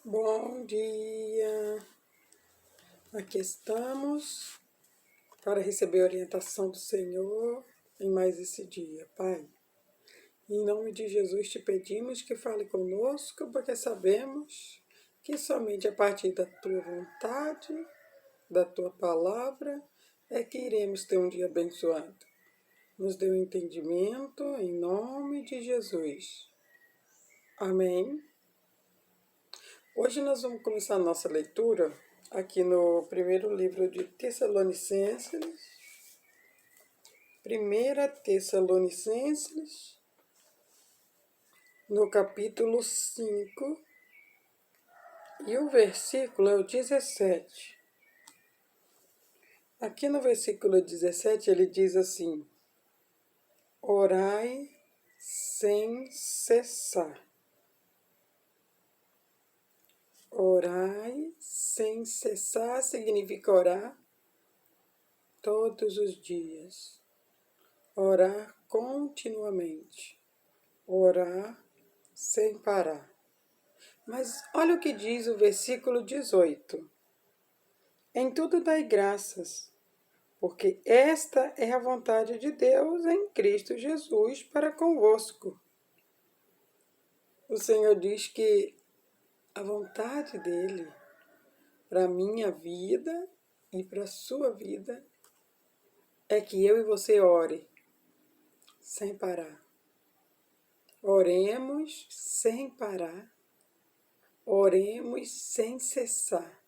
Bom dia! Aqui estamos para receber a orientação do Senhor em mais esse dia, Pai. Em nome de Jesus te pedimos que fale conosco, porque sabemos que somente a partir da tua vontade, da tua palavra, é que iremos ter um dia abençoado. Nos dê um entendimento em nome de Jesus. Amém. Hoje nós vamos começar a nossa leitura aqui no primeiro livro de Tessalonicenses, 1 Tessalonicenses, no capítulo 5, e o versículo é o 17. Aqui no versículo 17 ele diz assim: orai sem cessar. Orai sem cessar significa orar todos os dias. Orar continuamente. Orar sem parar. Mas olha o que diz o versículo 18. Em tudo dai graças, porque esta é a vontade de Deus em Cristo Jesus para convosco. O Senhor diz que a vontade dele para a minha vida e para a sua vida é que eu e você ore sem parar. Oremos sem parar. Oremos sem cessar.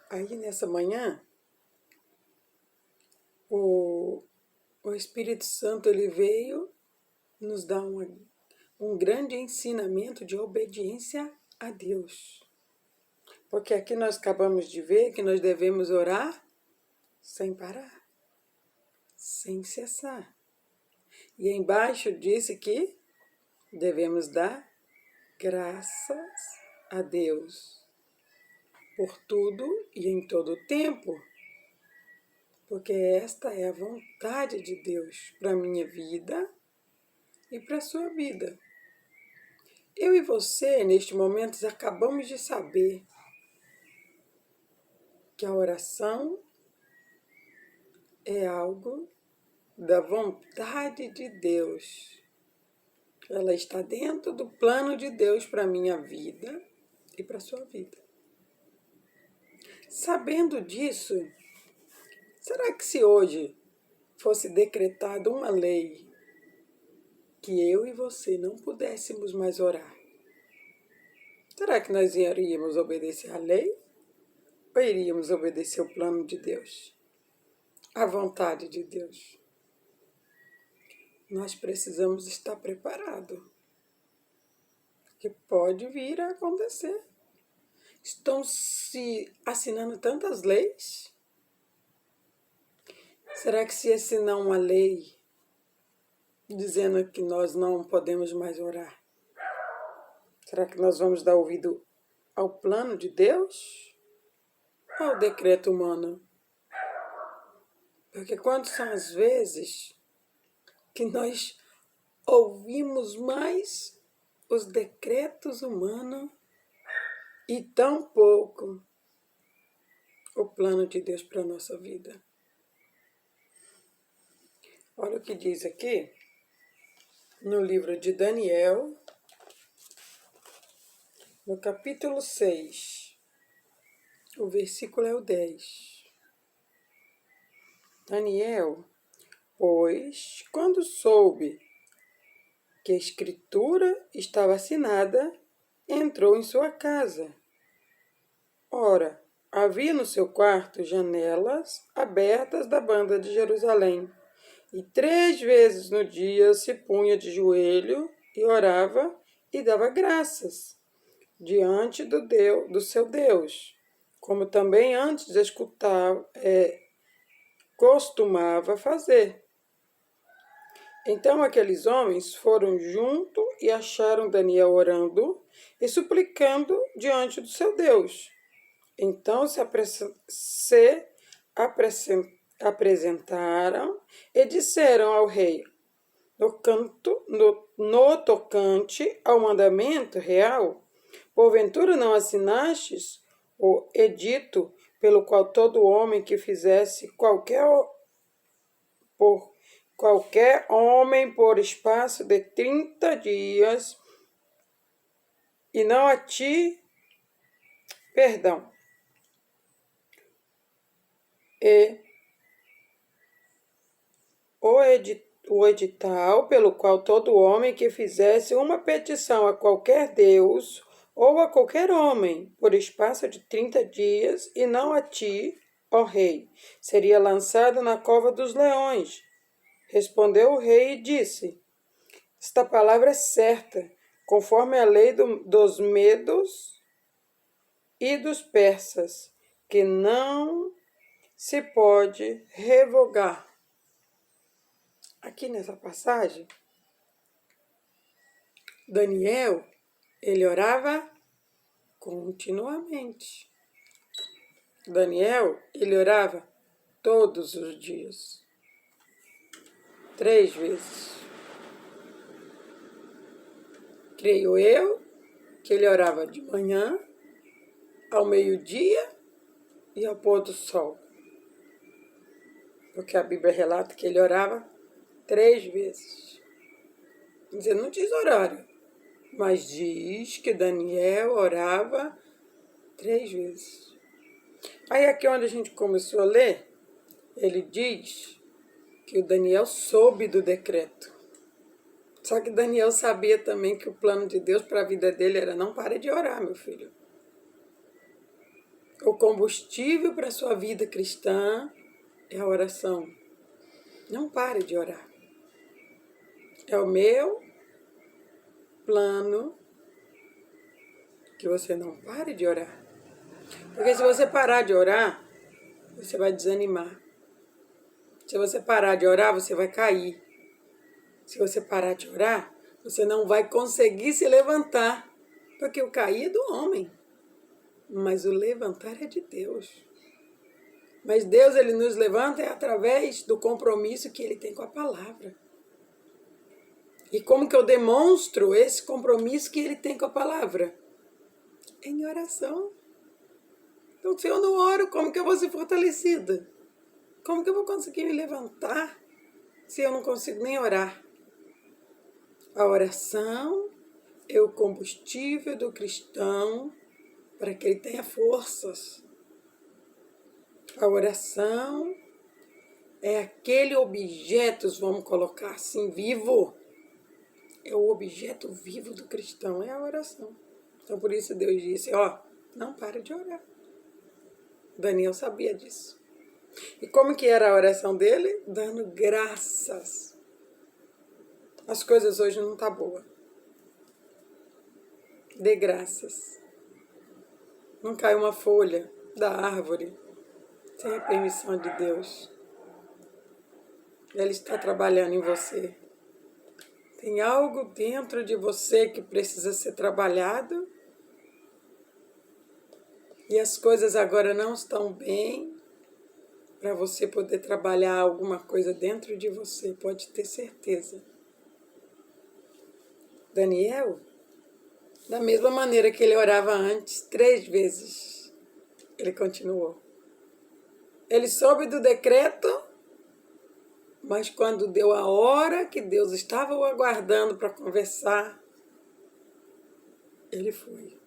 Aí nessa manhã, o Espírito Santo ele veio nos dar um grande ensinamento de obediência a Deus. Porque aqui nós acabamos de ver que nós devemos orar sem parar, sem cessar. E embaixo disse que devemos dar graças a Deus por tudo e em todo tempo. Porque esta é a vontade de Deus para a minha vida e para a sua vida. Eu e você, neste momento, acabamos de saber que a oração é algo da vontade de Deus. Ela está dentro do plano de Deus para a minha vida e para a sua vida. Sabendo disso, será que se hoje fosse decretada uma lei que eu e você não pudéssemos mais orar, será que nós iríamos obedecer à lei ou iríamos obedecer o plano de Deus, a vontade de Deus? Nós precisamos estar preparados, porque pode vir a acontecer. Estão se assinando tantas leis. Será que se assinar uma lei dizendo que nós não podemos mais orar, será que nós vamos dar ouvido ao plano de Deus ou ao decreto humano? Porque quantas são as vezes que nós ouvimos mais os decretos humanos e tão pouco o plano de Deus para a nossa vida? Olha o que diz aqui no livro de Daniel, no capítulo 6, o versículo é o 10. Daniel, pois, quando soube que a escritura estava assinada, entrou em sua casa. Ora, havia no seu quarto janelas abertas da banda de Jerusalém, e 3 vezes no dia se punha de joelho e orava e dava graças diante do seu Deus, como também antes de escutar, costumava fazer. Então aqueles homens foram junto e acharam Daniel orando e suplicando diante do seu Deus. Então se apresentaram e disseram ao rei: no tocante ao mandamento real, porventura não assinastes o edito pelo qual todo homem que fizesse qualquer homem por espaço de 30 dias, e não a ti, perdão, e o edital pelo qual todo homem que fizesse uma petição a qualquer Deus ou a qualquer homem por espaço de 30 dias, e não a ti, ó rei, seria lançado na cova dos leões. Respondeu o rei e disse: esta palavra é certa, conforme a lei dos medos e dos persas, que não se pode revogar. Aqui nessa passagem, Daniel, ele orava continuamente. Daniel, ele orava todos os dias, 3 vezes. Creio eu que ele orava de manhã, ao meio-dia e ao pôr do sol. Porque a Bíblia relata que ele orava 3 vezes. Não diz horário, mas diz que Daniel orava 3 vezes. Aí aqui onde a gente começou a ler, ele diz que o Daniel soube do decreto. Só que Daniel sabia também que o plano de Deus para a vida dele era: não pare de orar, meu filho. O combustível para a sua vida cristã é a oração. Não pare de orar. É o meu plano que você não pare de orar. Porque se você parar de orar, você vai desanimar. Se você parar de orar, você vai cair. Se você parar de orar, você não vai conseguir se levantar. Porque o cair é do homem, mas o levantar é de Deus. Mas Deus, ele nos levanta através do compromisso que ele tem com a palavra. E como que eu demonstro esse compromisso que ele tem com a palavra? Em oração. Então, se eu não oro, como que eu vou ser fortalecida? Como que eu vou conseguir me levantar se eu não consigo nem orar? A oração é o combustível do cristão para que ele tenha forças. A oração é aquele objeto, vamos colocar assim, vivo. É o objeto vivo do cristão, é a oração. Então, por isso Deus disse, não para de orar. Daniel sabia disso. E como que era a oração dele? Dando graças. As coisas hoje não estão boas. Dê graças. Não cai uma folha da árvore sem a permissão de Deus. Ele está trabalhando em você. Tem algo dentro de você que precisa ser trabalhado e as coisas agora não estão bem para você poder trabalhar alguma coisa dentro de você, pode ter certeza. Daniel, da mesma maneira que ele orava antes, 3 vezes, ele continuou. Ele soube do decreto, mas quando deu a hora que Deus estava o aguardando para conversar, ele foi.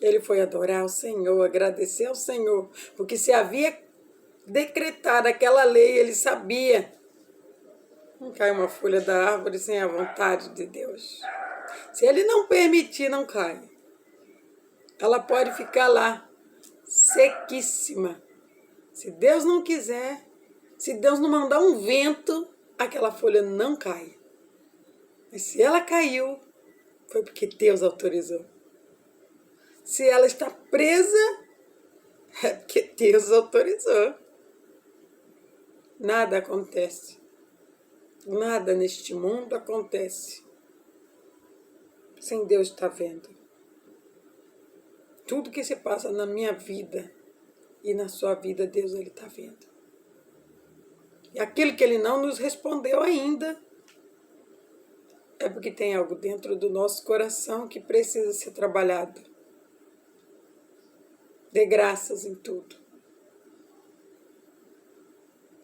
Ele foi adorar o Senhor, agradecer ao Senhor, porque se havia decretado aquela lei, ele sabia. Não cai uma folha da árvore sem a vontade de Deus. Se ele não permitir, não cai. Ela pode ficar lá, sequíssima. Se Deus não quiser, se Deus não mandar um vento, aquela folha não cai. Mas se ela caiu, foi porque Deus autorizou. Se ela está presa, é porque Deus autorizou. Nada acontece. Nada neste mundo acontece sem Deus estar vendo. Tudo que se passa na minha vida e na sua vida, Deus ele está vendo. E aquilo que ele não nos respondeu ainda, é porque tem algo dentro do nosso coração que precisa ser trabalhado. Dê graças em tudo.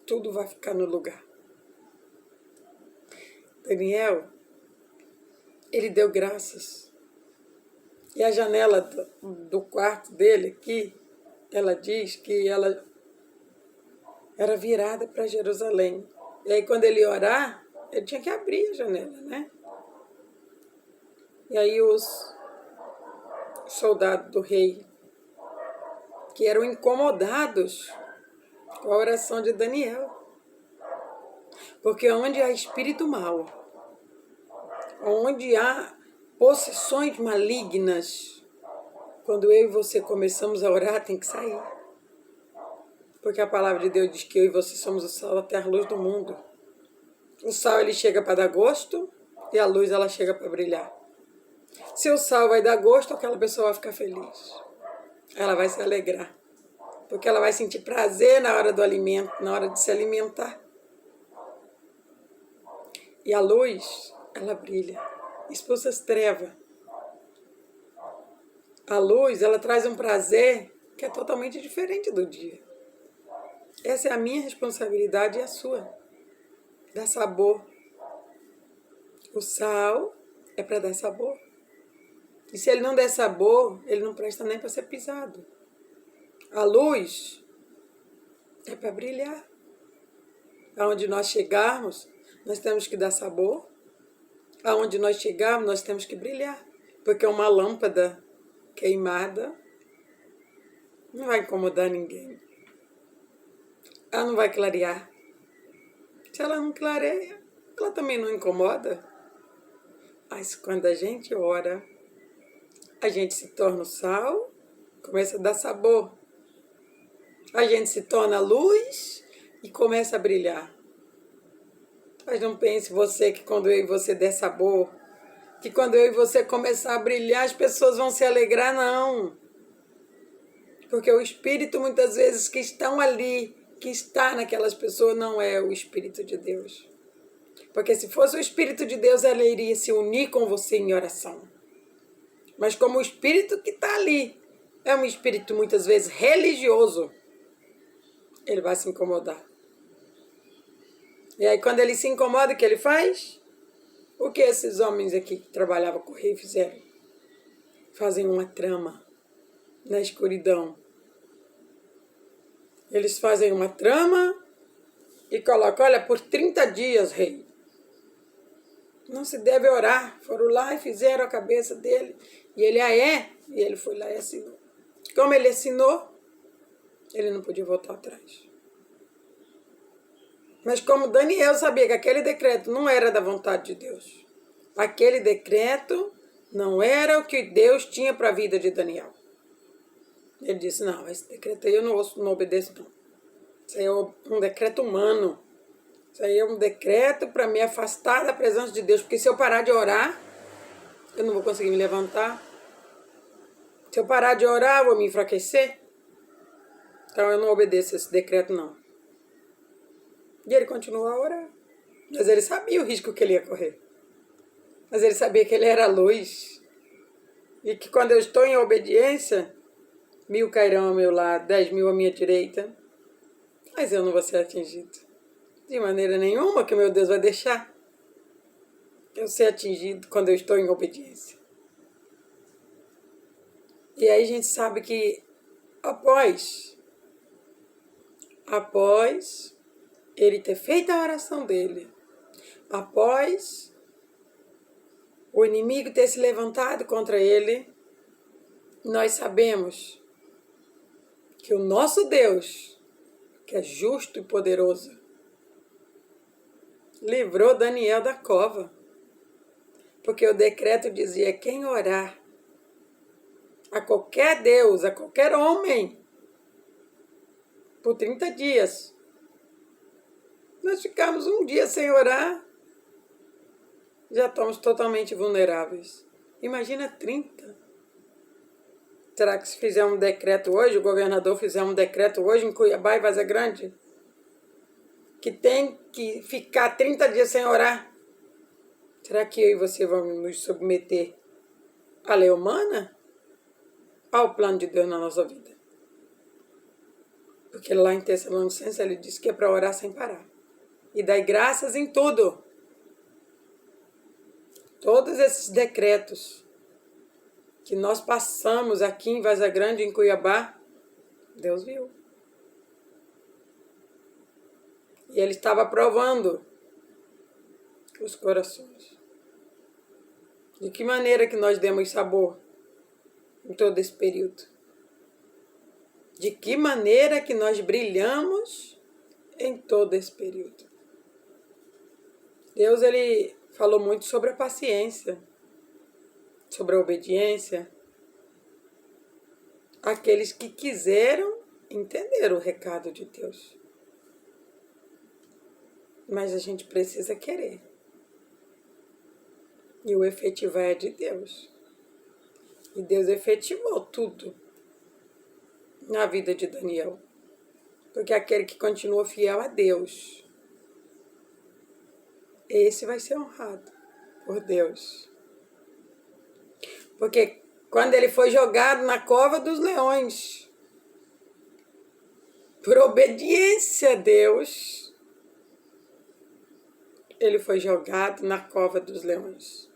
Tudo vai ficar no lugar. Daniel, ele deu graças. E a janela do quarto dele aqui, ela diz que ela era virada para Jerusalém. E aí quando ele ia orar, ele tinha que abrir a janela, né? E aí os soldados do rei, que eram incomodados com a oração de Daniel. Porque onde há espírito mau, onde há possessões malignas, quando eu e você começamos a orar, tem que sair. Porque a palavra de Deus diz que eu e você somos o sal da terra, a luz do mundo. O sal, ele chega para dar gosto e a luz, ela chega para brilhar. Se o sal vai dar gosto, aquela pessoa vai ficar feliz. Ela vai se alegrar. Porque ela vai sentir prazer na hora do alimento, na hora de se alimentar. E a luz, ela brilha, expulsa as trevas. A luz, ela traz um prazer que é totalmente diferente do dia. Essa é a minha responsabilidade e a sua. Dar sabor. O sal é para dar sabor. E se ele não der sabor, ele não presta nem para ser pisado. A luz é para brilhar. Aonde nós chegarmos, nós temos que dar sabor. Aonde nós chegarmos, nós temos que brilhar. Porque uma lâmpada queimada não vai incomodar ninguém. Ela não vai clarear. Se ela não clareia, ela também não incomoda. Mas quando a gente ora, a gente se torna o sal, começa a dar sabor. A gente se torna luz e começa a brilhar. Mas não pense você que quando eu e você der sabor, que quando eu e você começar a brilhar, as pessoas vão se alegrar, não. Porque o Espírito, muitas vezes, que estão ali, que está naquelas pessoas, não é o Espírito de Deus. Porque se fosse o Espírito de Deus, ela iria se unir com você em oração. Mas como o Espírito que está ali é um Espírito, muitas vezes, religioso, ele vai se incomodar. E aí, quando ele se incomoda, o que ele faz? O que esses homens aqui que trabalhavam com o rei fizeram? Fazem uma trama na escuridão. Eles fazem uma trama e colocam, olha, por 30 dias, rei, não se deve orar. Foram lá e fizeram a cabeça dele. E ele, e ele foi lá e assinou. Como ele assinou, ele não podia voltar atrás. Mas como Daniel sabia que aquele decreto não era da vontade de Deus, aquele decreto não era o que Deus tinha para a vida de Daniel. Ele disse, não, esse decreto aí eu não obedeço não. Isso aí é um decreto humano. Isso aí é um decreto para me afastar da presença de Deus. Porque se eu parar de orar, eu não vou conseguir me levantar. Se eu parar de orar, eu vou me enfraquecer. Então eu não obedeço esse decreto não. E ele continuou a orar. Mas ele sabia o risco que ele ia correr. Mas ele sabia que ele era luz. E que quando eu estou em obediência, 1000 cairão ao meu lado, 10.000 à minha direita. Mas eu não vou ser atingido. De maneira nenhuma que meu Deus vai deixar eu ser atingido quando eu estou em obediência. E aí a gente sabe que após ele ter feito a oração dele, após o inimigo ter se levantado contra ele, nós sabemos que o nosso Deus, que é justo e poderoso, livrou Daniel da cova. Porque o decreto dizia, quem orar a qualquer Deus, a qualquer homem, por 30 dias, nós ficamos um dia sem orar, já estamos totalmente vulneráveis. Imagina 30. Será que se fizer um decreto hoje, o governador fizer um decreto hoje em Cuiabá e Várzea Grande, que tem que ficar 30 dias sem orar, Será que eu e você vamos nos submeter à lei humana? Ao plano de Deus na nossa vida? Porque lá em Tessalonicenses ele diz que é para orar sem parar. E dar graças em tudo. Todos esses decretos que nós passamos aqui em Vaza Grande, em Cuiabá, Deus viu. E Ele estava provando os corações. De que maneira que nós demos sabor em todo esse período? De que maneira que nós brilhamos em todo esse período? Deus, Ele falou muito sobre a paciência, sobre a obediência. Aqueles que quiseram entender o recado de Deus. Mas a gente precisa querer. E o efetivar é de Deus. E Deus efetivou tudo na vida de Daniel. Porque aquele que continua fiel a Deus, esse vai ser honrado por Deus. Porque quando ele foi jogado na cova dos leões, por obediência a Deus, ele foi jogado na cova dos leões.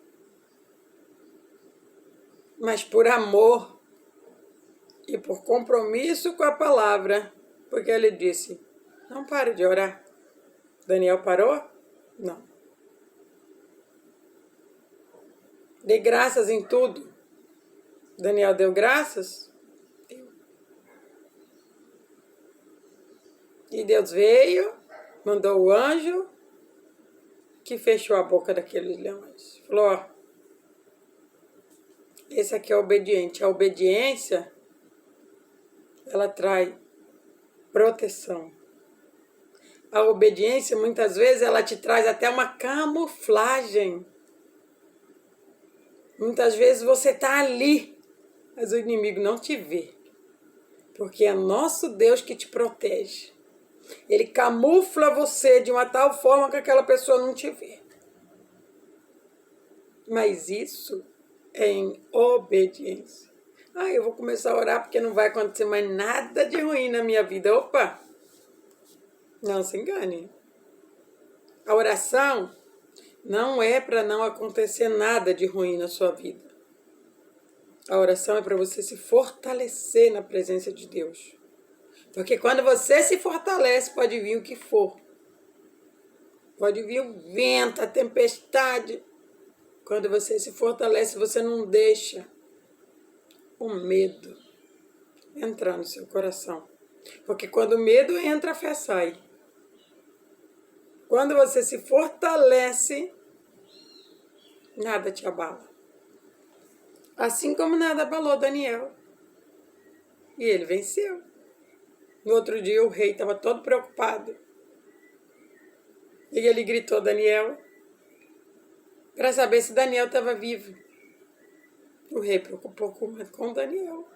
Mas por amor e por compromisso com a palavra, porque ele disse, não pare de orar. Daniel parou? Não. Dê graças em tudo. Daniel deu graças? Deu. E Deus veio, mandou o anjo que fechou a boca daqueles leões. Falou, ó, esse aqui é obediente. A obediência, ela traz proteção. A obediência, muitas vezes, ela te traz até uma camuflagem. Muitas vezes você está ali, mas o inimigo não te vê. Porque é nosso Deus que te protege. Ele camufla você de uma tal forma que aquela pessoa não te vê. Mas isso é em obediência. Eu vou começar a orar porque não vai acontecer mais nada de ruim na minha vida. Opa! Não se engane. A oração não é para não acontecer nada de ruim na sua vida. A oração é para você se fortalecer na presença de Deus. Porque quando você se fortalece, pode vir o que for. Pode vir o vento, a tempestade. Quando você se fortalece, você não deixa o medo entrar no seu coração. Porque quando o medo entra, a fé sai. Quando você se fortalece, nada te abala. Assim como nada abalou Daniel. E ele venceu. No outro dia o rei estava todo preocupado. E ele gritou a Daniel para saber se Daniel estava vivo. O rei preocupou com Daniel.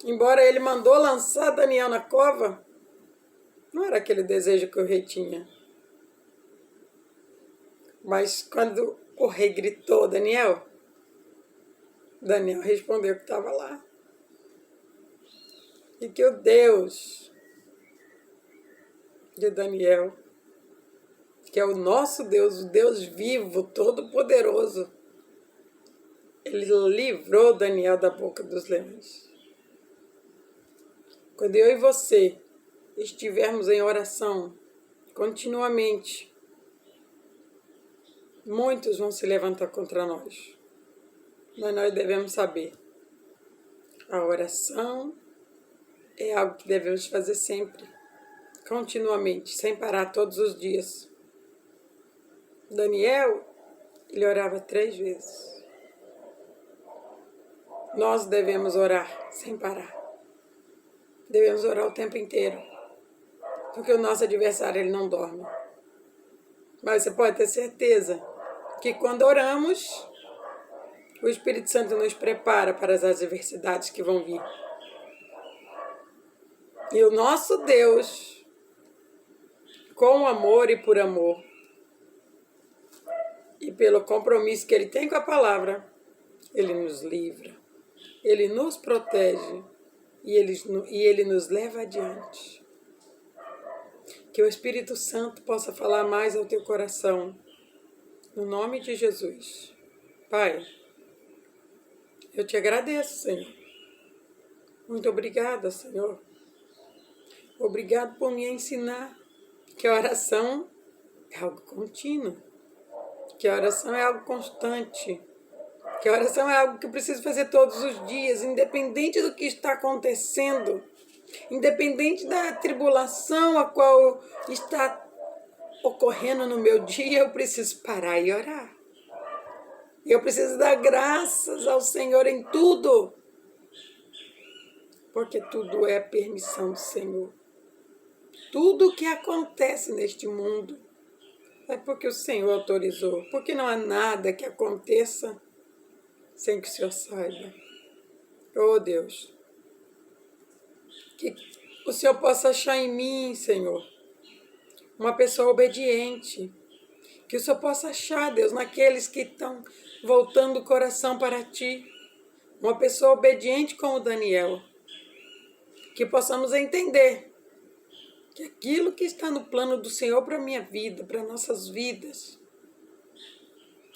Embora ele mandou lançar Daniel na cova, não era aquele desejo que o rei tinha. Mas quando o rei gritou, Daniel respondeu que estava lá. E que o Deus de Daniel, que é o nosso Deus, o Deus vivo, todo-poderoso, ele livrou Daniel da boca dos leões. Quando eu e você estivermos em oração continuamente, muitos vão se levantar contra nós. Mas nós devemos saber, a oração é algo que devemos fazer sempre, continuamente, sem parar todos os dias. Daniel, ele orava 3 vezes. Nós devemos orar sem parar. Devemos orar o tempo inteiro. Porque o nosso adversário, ele não dorme. Mas você pode ter certeza que quando oramos, o Espírito Santo nos prepara para as adversidades que vão vir. E o nosso Deus, com amor e por amor, E pelo compromisso que Ele tem com a palavra, Ele nos livra, Ele nos protege e Ele nos leva adiante. Que o Espírito Santo possa falar mais ao teu coração, no nome de Jesus. Pai, eu te agradeço, Senhor. Muito obrigada, Senhor. Obrigado por me ensinar que a oração é algo contínuo, que a oração é algo constante, que a oração é algo que eu preciso fazer todos os dias, independente do que está acontecendo, independente da tribulação a qual está ocorrendo no meu dia, eu preciso parar e orar. Eu preciso dar graças ao Senhor em tudo, porque tudo é permissão do Senhor. Tudo o que acontece neste mundo é porque o Senhor autorizou, porque não há nada que aconteça sem que o Senhor saiba. Oh Deus, que o Senhor possa achar em mim, Senhor, uma pessoa obediente, que o Senhor possa achar, Deus, naqueles que estão voltando o coração para Ti, uma pessoa obediente como Daniel, que possamos entender que aquilo que está no plano do Senhor para a minha vida, para nossas vidas,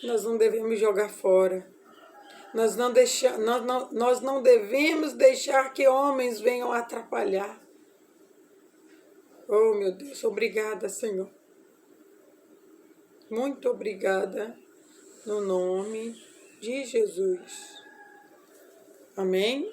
nós não devemos jogar fora. Nós não devemos deixar que homens venham atrapalhar. Oh, meu Deus, obrigada, Senhor. Muito obrigada, no nome de Jesus. Amém?